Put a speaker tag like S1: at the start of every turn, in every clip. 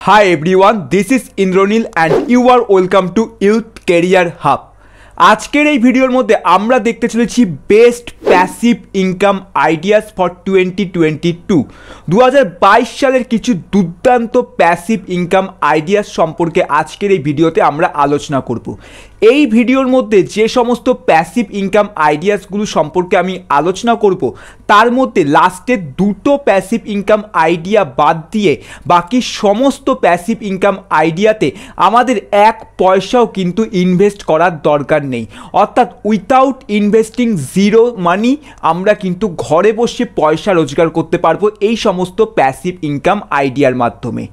S1: Hi everyone, this is Indronil and you are welcome to Youth Career Hub. আজকের এই ভিডিওর মধ্যে আমরা দেখতে চলেছি best passive income ideas for 2022 2022 সালের কিছু দুর্দান্ত প্যাসিভ ইনকাম আইডিয়াস সম্পর্কে আজকের এই ভিডিওতে আমরা আলোচনা করব। এই ভিডিওর মধ্যে যে সমস্ত প্যাসিভ ইনকাম আইডিয়াসগুলো সম্পর্কে আমি আলোচনা করব তার মধ্যে লাস্টের দুটো প্যাসিভ ইনকাম আইডিয়া বাদ দিয়ে বাকি সমস্ত প্যাসিভ ইনকাম আইডিয়াতে আমাদের এক পয়সাও কিন্তু ইনভেস্ট করার দরকার নেই, অর্থাৎ উইথাউট ইনভেস্টিং জিরো মানি আমরা কিন্তু ঘরে বসে পয়সা রোজগার করতে পারবো এই সমস্ত প্যাসিভ ইনকাম আইডিয়ার মাধ্যমে।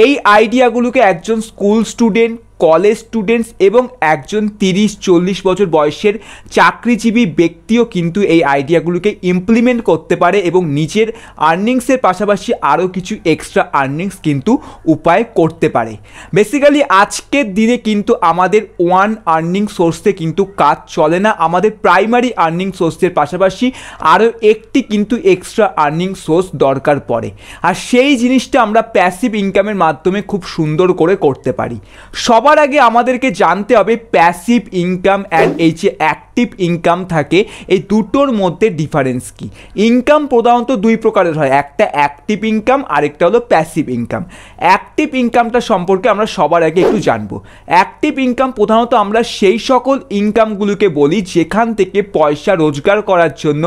S1: এই আইডিয়াগুলোকে একজন স্কুল স্টুডেন্ট, কলেজ স্টুডেন্টস এবং একজন 30-40 বছর বয়সের চাকরিজীবী ব্যক্তিও কিন্তু এই আইডিয়াগুলোকে ইমপ্লিমেন্ট করতে পারে এবং নিজের আর্নিংসের পাশাপাশি আরও কিছু এক্সট্রা আর্নিংস কিন্তু উপায় করতে পারে। বেসিক্যালি আজকের দিনে কিন্তু আমাদের ওয়ান আর্নিং সোর্সে কিন্তু কাজ চলে না, আমাদের প্রাইমারি আর্নিং সোর্সের পাশাপাশি আরও একটি কিন্তু এক্সট্রা আর্নিং সোর্স দরকার পড়ে, আর সেই জিনিসটা আমরা প্যাসিভ ইনকামের মাধ্যমে খুব সুন্দর করে করতে পারি। সবার আগে আমাদেরকে জানতে হবে প্যাসিভ ইনকাম অ্যান্ড এই যে অ্যাক্টিভ ইনকাম থাকে এই দুটোর মধ্যে ডিফারেন্স কি। ইনকাম প্রধানত দুই প্রকারের হয়, একটা অ্যাক্টিভ ইনকাম আর একটা হলো প্যাসিভ ইনকাম। অ্যাক্টিভ ইনকামটা সম্পর্কে আমরা সবার আগে একটু জানবো। অ্যাক্টিভ ইনকাম প্রধানত আমরা সেই সকল ইনকামগুলোকে বলি যেখান থেকে পয়সা রোজগার করার জন্য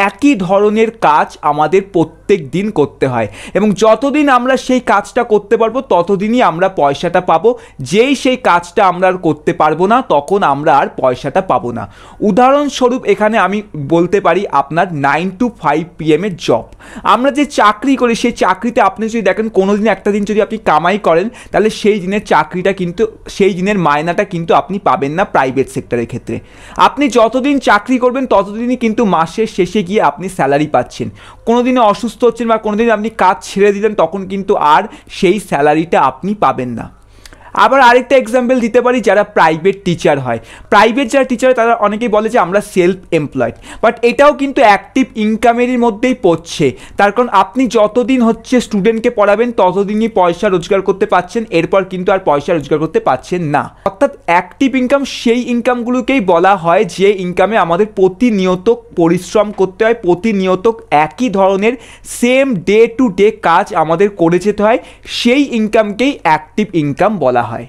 S1: একই ধরনের কাজ আমাদের প্রত্যেক দিন করতে হয় এবং যতদিন আমরা সেই কাজটা করতে পারবো ততদিনই আমরা পয়সাটা পাবো। যেই সেই কাজটা আমরা আর করতে পারবো না তখন আমরা আর পয়সাটা পাবো না। উদাহরণস্বরূপ এখানে আমি বলতে পারি আপনার 9 to 5 PM এর জব। আমরা যে চাকরি করি সেই চাকরিতে আপনি যদি দেখেন কোনো দিন একটা দিন যদি আপনি কামাই করেন তাহলে সেই দিনের চাকরিটা কিন্তু সেই দিনের মায়নাটা কিন্তু আপনি পাবেন না প্রাইভেট সেক্টরের ক্ষেত্রে। আপনি যতদিন চাকরি করবেন ততদিনই কিন্তু মাসের শেষে গিয়ে আপনি স্যালারি পাচ্ছেন। কোনো দিনে অসুস্থ হচ্ছেন বা কোনো দিন আপনি কাজ ছেড়ে দিলেন তখন কিন্তু আর সেই স্যালারিটা আপনি পাবেন না। আবার আরেকটা এক্সাম্পল দিতে পারি, যারা প্রাইভেট টিচার হয়, প্রাইভেট যারা টিচার তারা অনেকেই বলে যে আমরা সেলফ এমপ্লয়েড, বাট এটাও কিন্তু অ্যাক্টিভ ইনকামেরই মধ্যেই পড়ছে। তার কারণ আপনি যতদিন হচ্ছে স্টুডেন্টকে পড়াবেন ততদিনই পয়সা রোজগার করতে পারছেন, এরপর কিন্তু আর পয়সা রোজগার করতে পারছেন না। অর্থাৎ অ্যাক্টিভ ইনকাম সেই ইনকামগুলোকেই বলা হয় যে ইনকামে আমাদের প্রতিনিয়ত পরিশ্রম করতে হয়, প্রতিনিয়ত একই ধরনের সেম ডে টু ডে কাজ আমাদের করে যেতে হয়, সেই ইনকামকেই অ্যাক্টিভ ইনকাম বলা হয়।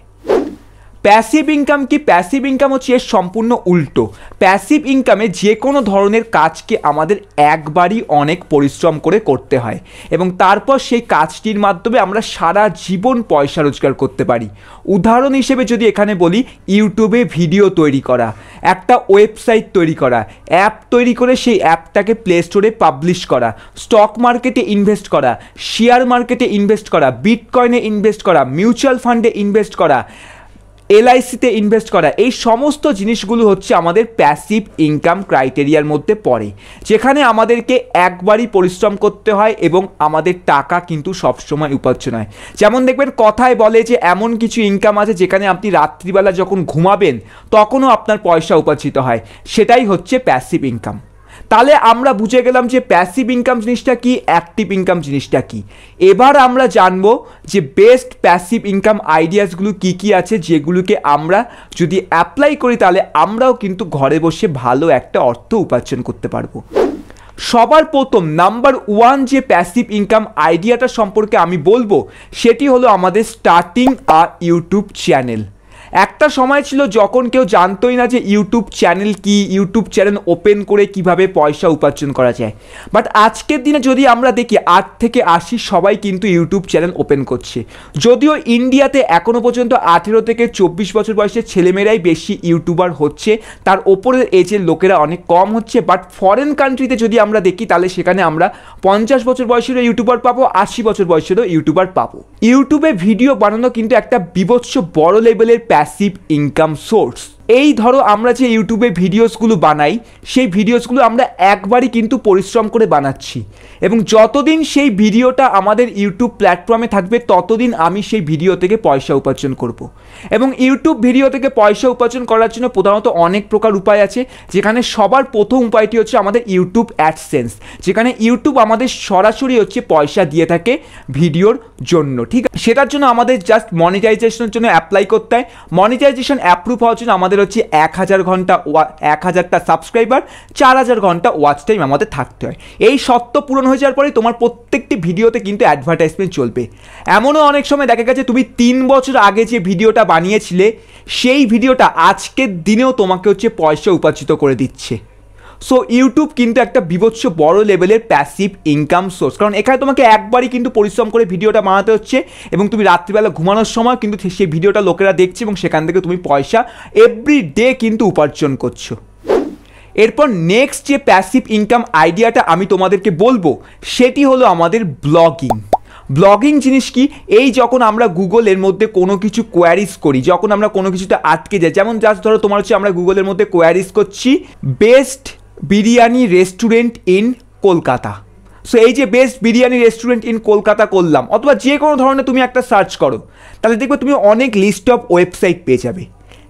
S1: প্যাসিভ ইনকাম কি? প্যাসিভ ইনকাম হচ্ছে এর সম্পূর্ণ উল্টো। প্যাসিভ ইনকামে যে কোনো ধরনের কাজকে আমাদের একবারই অনেক পরিশ্রম করে করতে হয় এবং তারপর সেই কাজটির মাধ্যমে আমরা সারা জীবন পয়সা রোজগার করতে পারি। উদাহরণ হিসেবে যদি এখানে বলি, ইউটিউবে ভিডিও তৈরি করা, একটা ওয়েবসাইট তৈরি করা, অ্যাপ তৈরি করে সেই অ্যাপটাকে প্লে স্টোরে পাবলিশ করা, স্টক মার্কেটে ইনভেস্ট করা, শেয়ার মার্কেটে ইনভেস্ট করা, বিটকয়েনে ইনভেস্ট করা, মিউচুয়াল ফান্ডে ইনভেস্ট করা, এলআইসিতে ইনভেস্ট করা, এই সমস্ত জিনিসগুলো হচ্ছে আমাদের প্যাসিভ ইনকাম ক্রাইটেরিয়ার মধ্যে পড়ে, যেখানে আমাদেরকে একবারই পরিশ্রম করতে হয় এবং আমাদের টাকা কিন্তু সবসময় উপার্জন হয়। যেমন দেখবেন কথায় বলে যে এমন কিছু ইনকাম আছে যেখানে আপনি রাত্রিবেলা যখন ঘুমাবেন তখনও আপনার পয়সা উপার্জিত হয়, সেটাই হচ্ছে প্যাসিভ ইনকাম। তাহলে আমরা বুঝে গেলাম যে প্যাসিভ ইনকাম জিনিসটা কি, অ্যাক্টিভ ইনকাম জিনিসটা কি। এবার আমরা জানবো যে বেস্ট প্যাসিভ ইনকাম আইডিয়াসগুলো কি কি আছে যেগুলোকে আমরা যদি অ্যাপ্লাই করি তাহলে আমরাও কিন্তু ঘরে বসে ভালো একটা অর্থ উপার্জন করতে পারবো। সবার প্রথম নাম্বার 1 যে প্যাসিভ ইনকাম আইডিয়াটা সম্পর্কে আমি বলবো সেটি হলো আমাদের স্টার্টিং আ ইউটিউব চ্যানেল। একটা সময় ছিল যখন কেউ জানতোই না যে ইউটিউব চ্যানেল কি, ইউটিউব চ্যানেল ওপেন করে কিভাবে পয়সা উপার্জন করা যায়। বাট আজকের দিনে যদি আমরা দেখি 8 থেকে 80 সবাই কিন্তু ইউটিউব চ্যানেল ওপেন করছে। যদিও ইন্ডিয়াতে এখনও পর্যন্ত 18 থেকে 24 বছর বয়সের ছেলেমেয়েরাই বেশি ইউটিউবার হচ্ছে, তার ওপরের এজের লোকেরা অনেক কম হচ্ছে। বাট ফরেন কান্ট্রিতে যদি আমরা দেখি তাহলে সেখানে আমরা 50 বছর বয়সেরও ইউটিউবার পাবো, 80 বছর বয়সেরও ইউটিউবার পাবো। ইউটিউবে ভিডিও বানানো কিন্তু একটা বিভৎস বড় লেভেলের প্যাসিভ ইনকাম সোর্স। এই ধরো আমরা যে ইউটিউবে ভিডিওসগুলো বানাই, সেই ভিডিওসগুলো আমরা একবারই কিন্তু পরিশ্রম করে বানাচ্ছি, এবং যতদিন সেই ভিডিওটা আমাদের ইউটিউব প্ল্যাটফর্মে থাকবে ততদিন আমি সেই ভিডিও থেকে পয়সা উপার্জন করব। এবং ইউটিউব ভিডিও থেকে পয়সা উপার্জন করার জন্য প্রধানত অনেক প্রকার উপায় আছে, যেখানে সবার প্রথম উপায়টি হচ্ছে আমাদের ইউটিউব অ্যাডসেন্স, যেখানে ইউটিউব আমাদের সরাসরি হচ্ছে পয়সা দিয়ে থাকে ভিডিওর জন্য। ঠিক আছে, সেটার জন্য আমাদের জাস্ট মনিটাইজেশনের জন্য অ্যাপ্লাই করতে হয়। মনিটাইজেশন অ্যাপ্রুভ হওয়ার জন্য আমাদের হচ্ছে 1000 ঘন্টা 1000টা সাবস্ক্রাইবার, 4000 ঘন্টা ওয়াচ টাইম আমাদের থাকতে হয়। এই শর্ত পূরণ হয়ে যাওয়ার পরে তোমার প্রত্যেকটি ভিডিওতে কিন্তু অ্যাডভার্টাইজমেন্ট চলবে। এমনও অনেক সময় দেখা গেছে তুমি 3 বছর আগে যে ভিডিওটা বানিয়েছিলে সেই ভিডিওটা আজকের দিনেও তোমাকে হচ্ছে পয়সা উপার্জিত করে দিচ্ছে। সো ইউটিউব কিন্তু একটা বিভৎস বড় লেভেলের প্যাসিভ ইনকাম সোর্স, কারণ এখানে তোমাকে একবারই কিন্তু পরিশ্রম করে ভিডিওটা বানাতে হচ্ছে, এবং তুমি রাত্রিবেলা ঘুমানোর সময় কিন্তু সেই ভিডিওটা লোকেরা দেখছে, এবং সেখান থেকে তুমি পয়সা এভরি ডে কিন্তু উপার্জন করছো। এরপর নেক্সট যে প্যাসিভ ইনকাম আইডিয়াটা আমি তোমাদেরকে বলবো সেটি হলো আমাদের ব্লগিং। ব্লগিং জিনিস কি, এই যখন আমরা গুগলের মধ্যে কোনো কিছু কোয়ারিজ করি, যখন আমরা কোনো কিছুতে আটকে যাই, যেমন জাস্ট ধরো তোমার হচ্ছে আমরা গুগলের মধ্যে কোয়ারিজ করছি best biryani restaurant in Kolkata. So এই যে best biryani restaurant in Kolkata করলাম, অথবা যে কোনো ধরনের তুমি একটা সার্চ করো, তাহলে দেখবে তুমি অনেক লিস্ট অফ ওয়েবসাইট পেয়ে যাবে।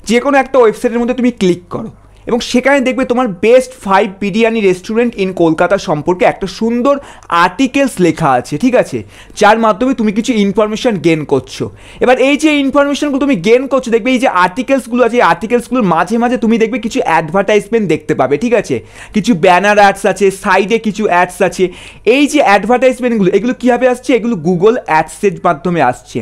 S1: যে কোনো একটা ওয়েবসাইটের মধ্যে তুমি ক্লিক করো এবং সেখানে দেখবে তোমার best 5 biryani restaurant in Kolkata সম্পর্কে একটা সুন্দর আর্টিকেলস লেখা আছে, ঠিক আছে, যার মাধ্যমে তুমি কিছু ইনফরমেশান গেন করছো। এবার এই যে ইনফরমেশানগুলো তুমি গেন করছো, দেখবে এই যে আর্টিকেলসগুলো আছে, এই আর্টিকেলসগুলোর মাঝে মাঝে তুমি দেখবে কিছু অ্যাডভার্টাইজমেন্ট দেখতে পাবে, ঠিক আছে, কিছু ব্যানার অ্যাডস আছে, সাইডে কিছু অ্যাডস আছে। এই যে অ্যাডভার্টাইজমেন্টগুলো, এগুলো কীভাবে আসছে, এগুলো গুগল অ্যাডসেন্স মাধ্যমে আসছে,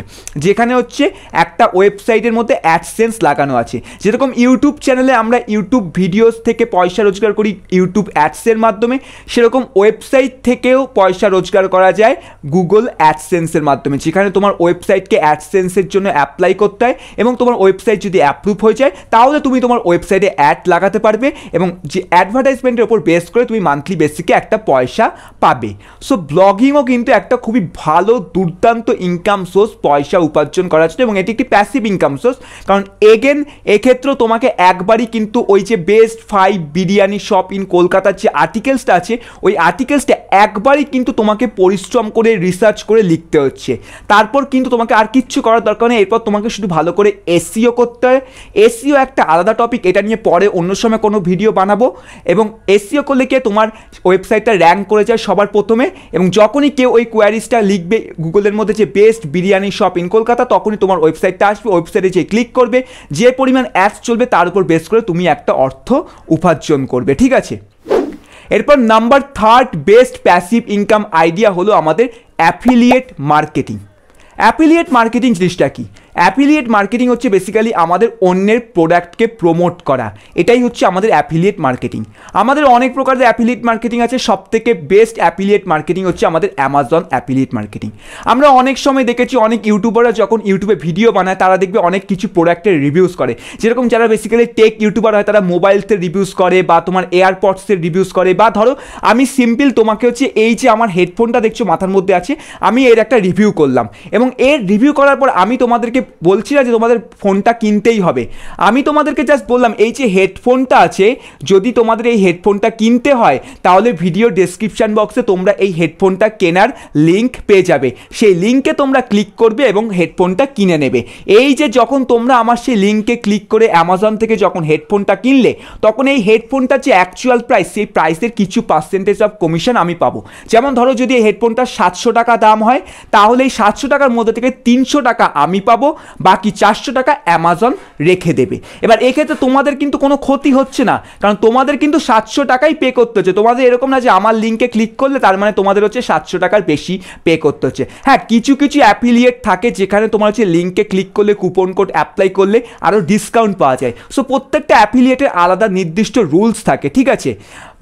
S1: যেখানে হচ্ছে একটা ওয়েবসাইটের মধ্যে অ্যাডসেন্স লাগানো আছে। যেরকম ইউটিউব চ্যানেলে আমরা ইউটিউব ভিডিওস থেকে পয়সা রোজগার করি ইউটিউব অ্যাডসের মাধ্যমে, সেরকম ওয়েবসাইট থেকেও পয়সা রোজগার করা যায় গুগল অ্যাডসেন্সের মাধ্যমে, যেখানে তোমার ওয়েবসাইটকে অ্যাডসেন্সের জন্য অ্যাপ্লাই করতে হয়, এবং তোমার ওয়েবসাইট যদি অ্যাপ্রুভ হয়ে যায় তাহলে তুমি তোমার ওয়েবসাইটে অ্যাড লাগাতে পারবে, এবং যে অ্যাডভার্টাইজমেন্টের ওপর বেস করে তুমি মান্থলি বেসিকে একটা পয়সা পাবে। সো ব্লগিংও কিন্তু একটা খুবই ভালো দুর্দান্ত ইনকাম সোর্স পয়সা উপার্জন করার জন্য, এবং এটি একটি প্যাসিভ ইনকাম সোর্স, কারণ এগেন এক্ষেত্রেও তোমাকে একবারই কিন্তু ওই যে বেস্ট 5 বিরিয়ানি শপ ইন কলকাতার যে আর্টিকেলসটা আছে, ওই আর্টিকেলসটা একবারই কিন্তু তোমাকে পরিশ্রম করে রিসার্চ করে লিখতে হচ্ছে। তারপর কিন্তু তোমাকে আর কিচ্ছু করার দরকার নেই, এরপর তোমাকে শুধু ভালো করে এসইও করতে হয়। এসইও একটা আলাদা টপিক, এটা নিয়ে পরে অন্য সময় কোনো ভিডিও বানাবো। এবং এসইও করলে কি তোমার ওয়েবসাইটটা র্যাঙ্ক করে যায় সবার প্রথমে, এবং যখনই কেউ ওই কোয়ারিজটা লিখবে গুগলের মধ্যে যে best biryani shop in Kolkata, তখনই তোমার ওয়েবসাইটটা আসবে, ওয়েবসাইটে যে ক্লিক করবে, যে পরিমাণ অ্যাডস চলবে তার উপর বেস করে তুমি একটা অর্থ উপার্জন করবে, ঠিক আছে। এরপর number 3 best passive income idea হলো আমাদের অ্যাফিলিয়েট মার্কেটিং। অ্যাফিলিয়েট মার্কেটিং জিনিসটা কি? অ্যাফিলিয়েট মার্কেটিং হচ্ছে বেসিক্যালি আমাদের অন্যের প্রোডাক্টকে প্রমোট করা, এটাই হচ্ছে আমাদের অ্যাফিলিয়েট মার্কেটিং। আমাদের অনেক প্রকারের অ্যাফিলিয়েট মার্কেটিং আছে, সবথেকে বেস্ট অ্যাফিলিয়েট মার্কেটিং হচ্ছে আমাদের অ্যামাজন অ্যাফিলিয়েট মার্কেটিং। আমরা অনেক সময় দেখেছি অনেক ইউটিউবাররা যখন ইউটিউবে ভিডিও বানায় তারা দেখবে অনেক কিছু প্রোডাক্টের রিভিউজ করে, যেরকম যারা বেসিক্যালি টেক ইউটিউবার হয় তারা মোবাইলসের রিভিউজ করে, বা তোমার এয়ারপডসের রিভিউজ করে, বা ধরো আমি সিম্পল তোমাকে হচ্ছে এই যে আমার হেডফোনটা দেখছো মাথার মধ্যে আছে, আমি এর একটা রিভিউ করলাম, এবং এর রিভিউ করার পর আমি তোমাদেরকে বলছি না যে তোমাদের ফোনটা কিনতেই হবে, আমি তোমাদেরকে জাস্ট বললাম এই যে হেডফোনটা আছে, যদি তোমাদের এই হেডফোনটা কিনতে হয় তাহলে ভিডিও ডেসক্রিপশন বক্সে তোমরা এই হেডফোনটা কেনার লিঙ্ক পেয়ে যাবে, সেই লিঙ্কে তোমরা ক্লিক করবে এবং হেডফোনটা কিনে নেবে। এই যে যখন তোমরা আমার সেই লিঙ্কে ক্লিক করে অ্যামাজন থেকে যখন হেডফোনটা কিনলে, তখন এই হেডফোনটার যে অ্যাকচুয়াল প্রাইস, সেই প্রাইসের কিছু পার্সেন্টেজ অফ কমিশন আমি পাবো। যেমন ধরো যদি এই হেডফোনটা 700 টাকা দাম হয়, তাহলে এই 700 টাকার মধ্যে থেকে 300 টাকা আমি পাবো, বাকি 400 টাকা অ্যামাজন রেখে দেবে। এবার এক্ষেত্রে তোমাদের কিন্তু কোনো ক্ষতি হচ্ছে না, কারণ তোমাদের কিন্তু 700 টাকাই পে করতে হচ্ছে, তোমাদের এরকম না যে আমার লিঙ্কে ক্লিক করলে তার মানে তোমাদের হচ্ছে 700 টাকার বেশি পে করতে হচ্ছে। হ্যাঁ, কিছু কিছু অ্যাফিলিয়েট থাকে যেখানে তোমার হচ্ছে লিঙ্কে ক্লিক করলে, কুপন কোড অ্যাপ্লাই করলে আরও ডিসকাউন্ট পাওয়া যায়। সো প্রত্যেকটা অ্যাফিলিয়েটের আলাদা নির্দিষ্ট রুলস থাকে, ঠিক আছে,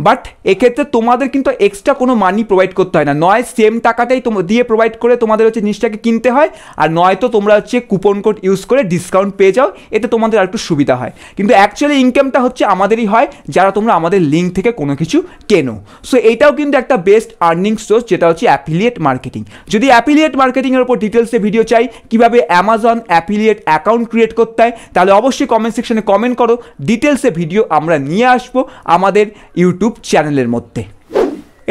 S1: বাট এক্ষেত্রে তোমাদের কিন্তু এক্সট্রা কোনো মানি প্রোভাইড করতে হয় না, নয় সেম টাকাটাই দিয়ে প্রোভাইড করে তোমাদের হচ্ছে জিনিসটাকে কিনতে হয়, আর নয়তো তোমরা হচ্ছে কুপন কোড ইউজ করে ডিসকাউন্ট পেয়ে যাও, এতে তোমাদের আর একটু সুবিধা হয়। কিন্তু অ্যাকচুয়ালি ইনকামটা হচ্ছে আমাদেরই হয় যারা তোমরা আমাদের লিঙ্ক থেকে কোনো কিছু কেনো। সো এইটাও কিন্তু একটা বেস্ট আর্নিং সোর্স, যেটা হচ্ছে অ্যাফিলিয়েট মার্কেটিং। যদি অ্যাফিলিয়েট মার্কেটিংয়ের উপর ডিটেলসে ভিডিও চাই, কীভাবে অ্যামাজন অ্যাফিলিয়েট অ্যাকাউন্ট ক্রিয়েট করতে হয়, তাহলে অবশ্যই কমেন্ট সেকশনে কমেন্ট করো, ডিটেলসে ভিডিও আমরা নিয়ে আসবো আমাদের ইউটিউব চ্যানেলের মধ্যে।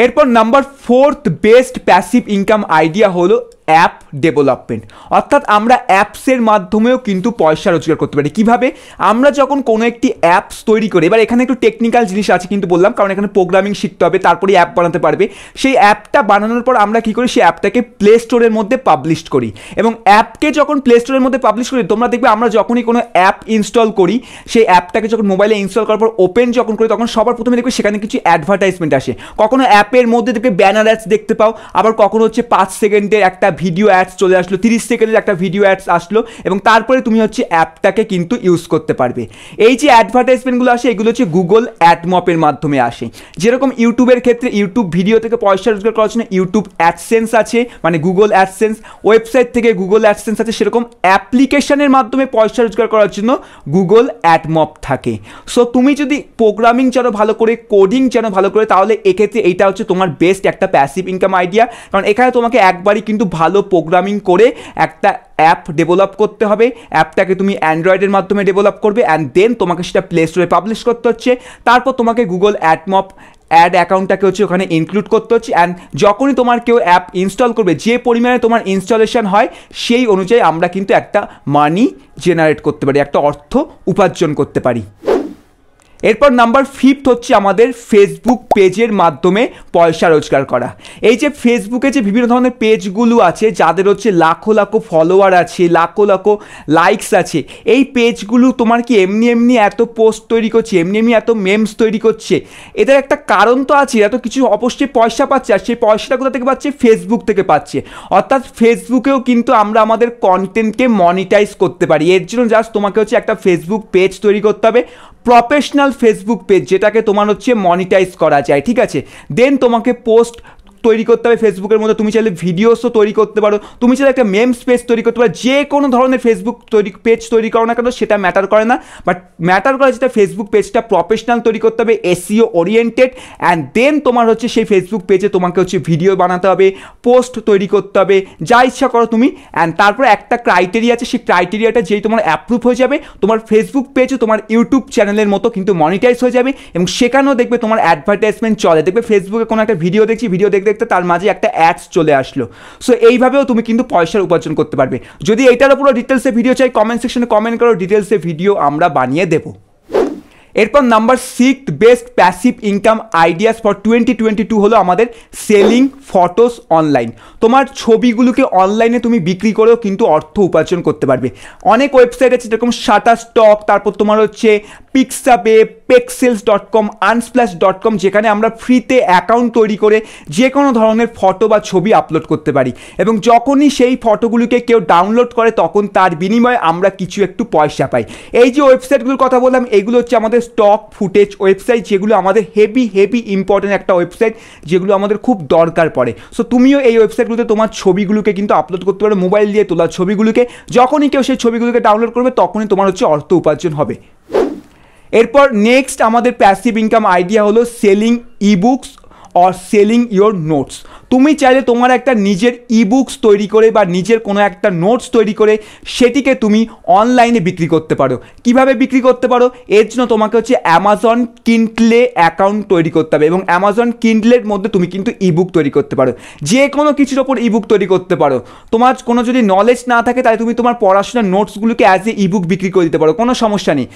S1: এরপর number 4 best passive income idea হলো অ্যাপ ডেভেলপমেন্ট। অর্থাৎ আমরা অ্যাপসের মাধ্যমেও কিন্তু পয়সা রোজগার করতে পারি। কীভাবে? আমরা যখন কোনো একটি অ্যাপস তৈরি করি, এবার এখানে একটু টেকনিক্যাল জিনিস আছে কিন্তু বললাম, কারণ এখানে প্রোগ্রামিং শিখতে হবে, তারপরে অ্যাপ বানাতে পারবে। সেই অ্যাপটা বানানোর পর আমরা কী করি, সেই অ্যাপটাকে প্লে স্টোরের মধ্যে পাবলিশ করি, এবং অ্যাপকে যখন প্লে স্টোরের মধ্যে পাবলিশ করি, তোমরা দেখবে আমরা যখনই কোনো অ্যাপ ইনস্টল করি, সেই অ্যাপটাকে যখন মোবাইলে ইনস্টল করার পর ওপেন যখন করি, তখন সবার প্রথমে দেখবে সেখানে কিছু অ্যাডভার্টাইজমেন্ট আসে। কখনো অ্যাপের মধ্যে দেখবে ব্যানার অ্যাডস দেখতে পাও, আবার কখনো হচ্ছে 5 সেকেন্ডের একটা ভিডিও অ্যাডস চলে আসলো, 30 সেকেন্ডের একটা ভিডিও অ্যাডস আসলো, এবং তারপরে তুমি হচ্ছে অ্যাপটাকে কিন্তু ইউজ করতে পারবে। এই যে অ্যাডভার্টাইজমেন্টগুলো আসে, এগুলো হচ্ছে গুগল অ্যাডমপের মাধ্যমে আসে। যেরকম ইউটিউবের ক্ষেত্রে ইউটিউব ভিডিও থেকে পয়সা রোজগার করার জন্য ইউটিউব অ্যাডসেন্স আছে, মানে গুগল অ্যাডসেন্স, ওয়েবসাইট থেকে গুগল অ্যাডসেন্স আছে, সেরকম অ্যাপ্লিকেশনের মাধ্যমে পয়সা রোজগার করার জন্য গুগল অ্যাডমপ থাকে। সো তুমি যদি প্রোগ্রামিং জানো ভালো করে, কোডিং জানো ভালো করে, তাহলে এক্ষেত্রে এইটা হচ্ছে তোমার বেস্ট একটা প্যাসিভ ইনকাম আইডিয়া। কারণ এখানে তোমাকে একবারই কিন্তু ভালো প্রোগ্রামিং করে একটা অ্যাপ ডেভেলপ করতে হবে। অ্যাপটাকে তুমি অ্যান্ড্রয়েডের মাধ্যমে ডেভেলপ করবে, অ্যান্ড দেন তোমাকে সেটা প্লে স্টোরে পাবলিশ করতে হচ্ছে। তারপর তোমাকে গুগল অ্যাডমপ অ্যাড অ্যাকাউন্টটাকে হচ্ছে ওখানে ইনক্লুড করতে হচ্ছে, অ্যান্ড যখনই তোমার কেউ অ্যাপ ইনস্টল করবে, যে পরিমাণে তোমার ইনস্টলেশন হয় সেই অনুযায়ী আমরা কিন্তু একটা মানি জেনারেট করতে পারি, একটা অর্থ উপার্জন করতে পারি। এরপর নাম্বার 5 হচ্ছে আমাদের ফেসবুক পেজের মাধ্যমে পয়সা রোজগার করা। এই যে ফেসবুকে যে বিভিন্ন ধরনের পেজগুলো আছে, যাদের হচ্ছে লাখো লাখো ফলোয়ার আছে, লাখো লাখো লাইকস আছে, এই পেজগুলো তোমার কি এমনি এমনি এত পোস্ট তৈরি করছে, এমনি এমনি এত মেমস তৈরি করছে? এদের একটা কারণ তো আছে, এত কিছু অবশ্যই পয়সা পাচ্ছে, আর সেই পয়সাটা কোথা থেকে পাচ্ছে? ফেসবুক থেকে পাচ্ছে। অর্থাৎ ফেসবুকেও কিন্তু আমরা আমাদের কন্টেন্টকে মনিটাইজ করতে পারি। এর জন্য জাস্ট তোমাকে হচ্ছে একটা ফেসবুক পেজ তৈরি করতে হবে, প্রফেশনাল ফেসবুক পেজ, যেটাকে তোমার হচ্ছে মনিটাইজ করা যায়, ঠিক আছে? দেন তোমাকে পোস্ট তৈরি করতে হবে ফেসবুকের মধ্যে। তুমি চাইলে ভিডিওসও তৈরি করতে পারো, তুমি চাইলে একটা মেমস পেজ তৈরি করতে পারো, যে কোনো ধরনের ফেসবুক পেজ তৈরি করো না কেন, সেটা ম্যাটার করে না। বাট ম্যাটার করে যেটা ফেসবুক পেজটা প্রফেশনাল তৈরি করতে হবে, এসইও ওরিয়েন্টেড, অ্যান্ড দেন তোমার হচ্ছে সেই ফেসবুক পেজে তোমাকে হচ্ছে ভিডিও বানাতে হবে, পোস্ট তৈরি করতে হবে, যা ইচ্ছা করো তুমি। অ্যান্ড তারপরে একটা ক্রাইটেরিয়া আছে, সেই ক্রাইটেরিয়াটা যেই তোমার অ্যাপ্রুভ হয়ে যাবে, তোমার ফেসবুক পেজও তোমার ইউটিউব চ্যানেলের মতো কিন্তু মনিটাইজ হয়ে যাবে, এবং সেখানেও দেখবে তোমার অ্যাডভার্টাইজমেন্ট চলে। দেখবে ফেসবুকে কোনো একটা ভিডিও দেখছি, ভিডিও দেখতে তার মাঝে একটা অ্যাডস চলে আসলো। সো এইভাবেও তুমি কিন্তু পয়সার উপার্জন করতে পারবে। যদি এইটার উপর ডিটেলসে ভিডিও চাই, কমেন্ট সেকশনে কমেন্ট করো, ডিটেলসে ভিডিও আমরা বানিয়ে দেবো। এরপর number 6 best passive income ideas for 2022 হলো আমাদের সেলিং ফটোস অনলাইন। তোমার ছবিগুলোকে অনলাইনে তুমি বিক্রি করেও কিন্তু অর্থ উপার্জন করতে পারবে। অনেক ওয়েবসাইট আছে যেরকম শাটারস্টক, তারপর তোমার হচ্ছে পিক্সাবে, pexels.com, unsplash.com, যেখানে আমরা ফ্রিতে অ্যাকাউন্ট তৈরি করে যে কোনো ধরনের ফটো বা ছবি আপলোড করতে পারি, এবং যখনই সেই ফটোগুলোকে কেউ ডাউনলোড করে তখন তার বিনিময়ে আমরা কিছু একটু পয়সা পাই। এই যে ওয়েবসাইটগুলোর কথা বললাম, এগুলো হচ্ছে আমাদের স্টক ফুটেজ ওয়েবসাইট, যেগুলো আমাদের হেভি ইম্পর্টেন্ট একটা ওয়েবসাইট, যেগুলো আমাদের খুব দরকার পড়ে। সো তুমিও এই ওয়েবসাইটগুলোতে তোমার ছবিগুলোকে কিন্তু আপলোড করতে পারো, মোবাইল দিয়ে তোলা ছবিগুলোকে। যখনই কেউ সেই ছবিগুলোকে ডাউনলোড করবে তখনই তোমার হচ্ছে অর্থ উপার্জন হবে। এরপর নেক্সট আমাদের প্যাসিভ ইনকাম আইডিয়া হলো selling ebooks or selling your notes. তুমি চাইলে তোমার একটা নিজের ইবুকস তৈরি করে বা নিজের কোনো একটা নোটস তৈরি করে সেটিকে তুমি অনলাইনে বিক্রি করতে পারো। কিভাবে বিক্রি করতে পারো? এর জন্য তোমাকে হচ্ছে অ্যামাজন কিন্ডলে অ্যাকাউন্ট তৈরি করতে হবে, এবং অ্যামাজন কিন্ডলের মধ্যে তুমি কিন্তু ইবুক তৈরি করতে পারো, যে কোনো কিছুর ওপর ইবুক তৈরি করতে পারো। তোমার কোনো যদি নলেজ না থাকে, তাহলে তুমি তোমার পড়াশোনার নোটসগুলোকে অ্যাজ এ ইবুক বিক্রি করে দিতে পারো, কোনো সমস্যা নেই।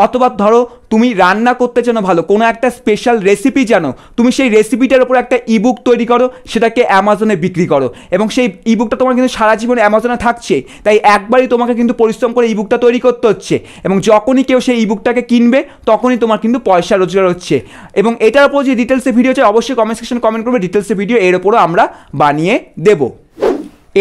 S1: অথবা ধরো তুমি রান্না করতে জানো ভালো, কোনো একটা স্পেশাল রেসিপি জানো, তুমি সেই রেসিপিটার উপর একটা ইবুক তৈরি করো, সেটাকে অ্যামাজনে বিক্রি করো, এবং সেই ইবুকটা তোমার কিন্তু সারা জীবন অ্যামাজনে থাকছে। তাই একবারই তোমাকে কিন্তু পরিশ্রম করে ইবুকটা তৈরি করতে হচ্ছে, এবং যখনই কেউ সেই ইবুকটাকে কিনবে তখনই তোমার কিন্তু পয়সা রোজগার হচ্ছে। এবং এটার উপর যে ডিটেলসে ভিডিও চাই, অবশ্যই কমেন্ট সেকশনে কমেন্ট করবে, ডিটেলসে ভিডিও এর উপরও আমরা বানিয়ে দেবো।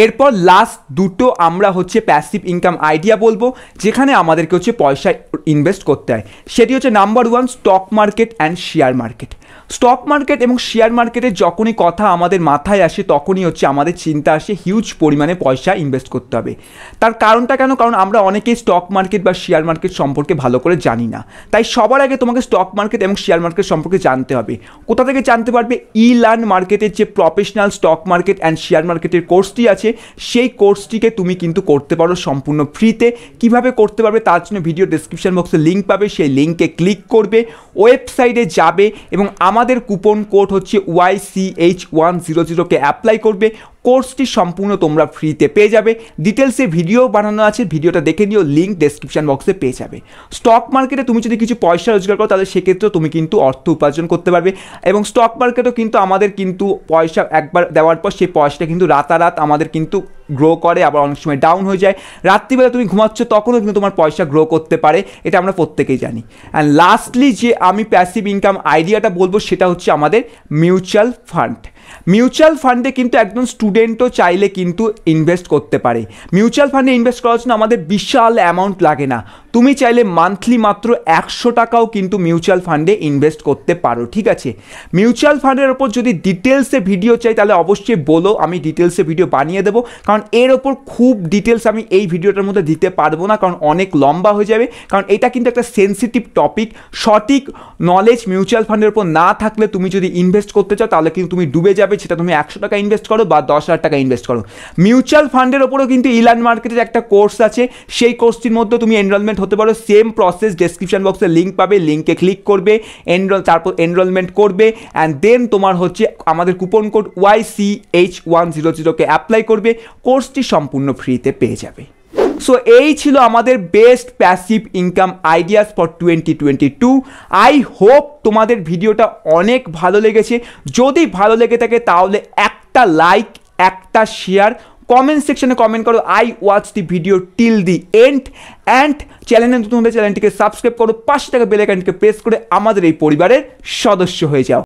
S1: এরপর লাস্ট দুটো আমরা হচ্ছে প্যাসিভ ইনকাম আইডিয়া বলবো, যেখানে আমাদেরকে হচ্ছে পয়সা ইনভেস্ট করতে হয়। সেটি হচ্ছে number 1 stock market and share market. Stock market এবং শেয়ার মার্কেটের যখনই কথা আমাদের মাথায় আসে তখনই হচ্ছে আমাদের চিন্তা আসে হিউজ পরিমাণে পয়সা ইনভেস্ট করতে হবে। তার কারণটা কেন? কারণ আমরা অনেকেই স্টক মার্কেট বা শেয়ার মার্কেট সম্পর্কে ভালো করে জানি না। তাই সবার আগে তোমাকে স্টক মার্কেট এবং শেয়ার মার্কেট সম্পর্কে জানতে হবে। কোথা থেকে জানতে পারবে? লার্ন মার্কেটের যে professional stock market and share মার্কেটের কোর্সটি আছে সেই কোর্সটিকে তুমি কিন্তু করতে পারো সম্পূর্ণ ফ্রিতে। কিভাবে করতে পারবে তার জন্য ভিডিও ডেসক্রিপশন বক্সে লিঙ্ক পাবে, সেই লিঙ্কে ক্লিক করবে, ওয়েবসাইটে যাবে এবং আমাদের কুপন কোড হচ্ছে YCH100কে অ্যাপ্লাই করবে। কোর্সটি সম্পূর্ণ তোমরা ফ্রিতে পেয়ে যাবে। ডিটেলসে ভিডিও বানানো আছে, ভিডিওটা দেখে নিও, লিঙ্ক ডেসক্রিপশন বক্সে পেয়ে যাবে। স্টক মার্কেটে তুমি যদি কিছু পয়সা রোজগার করো তাহলে সেক্ষেত্রেও তুমি কিন্তু অর্থ উপার্জন করতে পারবে এবং স্টক মার্কেটও কিন্তু আমাদের কিন্তু পয়সা একবার দেওয়ার পর সেই পয়সাটা কিন্তু রাতারাত আমাদের কিন্তু গ্রো করে, আবার অনেক সময় ডাউন হয়ে যায়। রাত্রিবেলা তুমি ঘুমাচ্ছ তখনও কিন্তু তোমার পয়সা গ্রো করতে পারে, এটা আমরা প্রত্যেকেই জানি। অ্যান্ড লাস্টলি যে আমি প্যাসিভ ইনকাম আইডিয়াটা বলবো সেটা হচ্ছে আমাদের মিউচুয়াল ফান্ড। মিউচুয়াল ফান্ডে কিন্তু একজন স্টুডেন্টও চাইলে কিন্তু ইনভেস্ট করতে পারে। মিউচুয়াল ফান্ডে ইনভেস্ট করার জন্য আমাদের বিশাল অ্যামাউন্ট লাগে না। তুমি চাইলে মান্থলি মাত্র 100 টাকাও কিন্তু মিউচুয়াল ফান্ডে ইনভেস্ট করতে পারো, ঠিক আছে? মিউচুয়াল ফান্ডের ওপর যদি ডিটেলসে ভিডিও চাই তাহলে অবশ্যই বলো, আমি ডিটেলসে ভিডিও বানিয়ে দেবো। কারণ এর ওপর খুব ডিটেলস আমি এই ভিডিওটার মধ্যে দিতে পারবো না, কারণ অনেক লম্বা হয়ে যাবে। কারণ এটা কিন্তু একটা সেন্সিটিভ টপিক। সঠিক নলেজ মিউচুয়াল ফান্ডের ওপর না থাকলে তুমি যদি ইনভেস্ট করতে চাও তাহলে কিন্তু তুমি ডুবে যাবে, সেটা তুমি 100 টাকা ইনভেস্ট করো বা 10,000 টাকা ইনভেস্ট করো। মিউচুয়াল ফান্ডের ওপরও কিন্তু লার্ন মার্কেটের একটা কোর্স আছে, সেই কোর্সটির মধ্যে তুমি এনরোলমেন্ট হতে পারো। সেম প্রসেস, ডেসক্রিপশন বক্সে লিঙ্ক পাবে, লিঙ্কে ক্লিক করবে, তারপর এনরোলমেন্ট করবে অ্যান্ড দেন তোমার হচ্ছে আমাদের কুপন কোড YCH100কে অ্যাপ্লাই করবে। কোর্সটি সম্পূর্ণ ফ্রিতে পেয়ে যাবে। সো এই ছিল আমাদের best passive income ideas for 2022। I hope তোমাদের ভিডিওটা অনেক ভালো লেগেছে। যদি ভালো লেগে থাকে তাহলে একটা লাইক, একটা শেয়ার, কমেন্ট সেকশনে কমেন্ট করো I watch the video till the end and চ্যানেলে নতুন হলে চ্যানেলটিকে সাবস্ক্রাইব করো, পাশে থাকা বেল আইকনটিকে প্রেস করে আমাদের এই পরিবারের সদস্য হয়ে যাও।